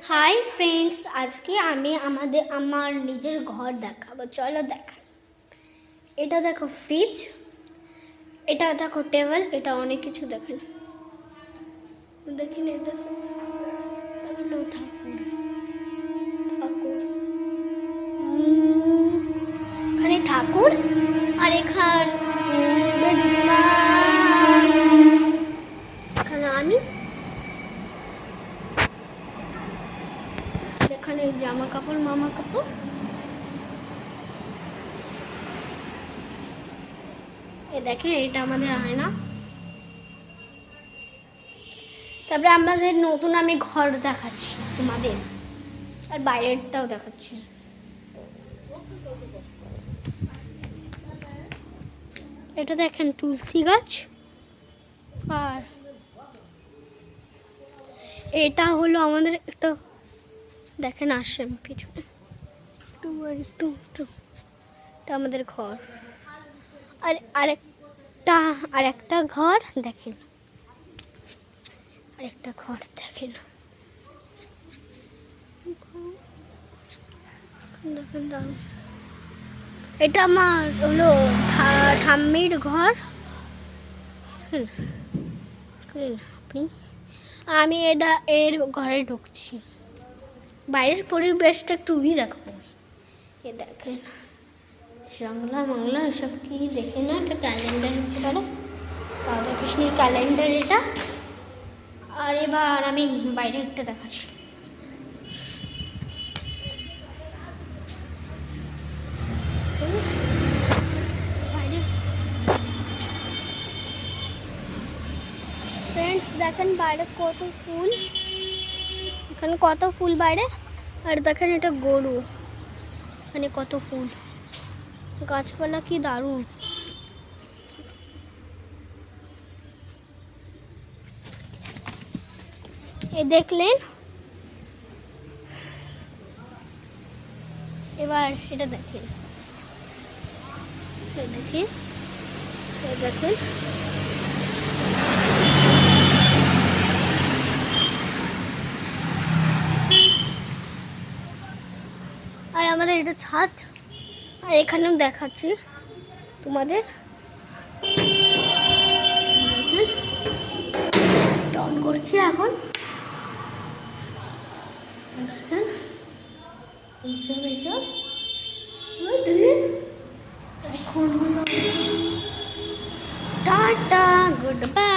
Hi friends, আজকে আমি আমার নিজের ঘর দেখাবো। চলো দেখাই। এটা দেখো ফ্রিজ, এটা দেখো টেবিল, এটা অনেক কিছু দেখেন। দেখিনি দেখো, এগুলো ঠাকুর ঠাকুর এখানে ঠাকুর, আর এখানে আমি, এখানে জামা কাপড়, মামা কাপড়, এ দেখেন এটা আমাদের আয়না। তারপরে আমাদের নতুন আমি ঘর দেখাচ্ছি তোমাদের, আর বাইরেরটাও দেখাচ্ছি। এটা দেখেন তুলসী গাছ, আর এটা হলো আমাদের একটা, দেখেন আসেন পিছনে একটু এটা আমাদের ঘর। আর আরেকটা ঘর দেখেন, আরেকটা ঘর দেখেন, দেখেন দারুন। এটা আমার হলো ঠাম্মির ঘর, আপনি, আমি এর ঘরে ঢুকছি। বাইরের পরিবেশটা একটু দেখাবো। এ দেখেন বাংলা বাংলা এসব কি দেখে না, একটা ক্যালেন্ডার হতে পারে, রাধাকৃষ্ণের ক্যালেন্ডার এটা। আর এবার আমি বাইরে একটা দেখাচ্ছি। ফ্রেন্ডস দেখেন বাইরে কত ফুল, এখানে কত ফুল বাইরে। আর দেখেন এটা গরু, এখানে কত ফুল, গাছপালা কি দারুণ। এ দেখলেন, এবার এটা দেখেন, দেখেন দেখেন আর আমাদের এটা ছাদ। আর এখানেও দেখাচ্ছি তোমাদের, অন করছি এখন। দেখেন এইসব এখন হলো টাটা, গুড বাই।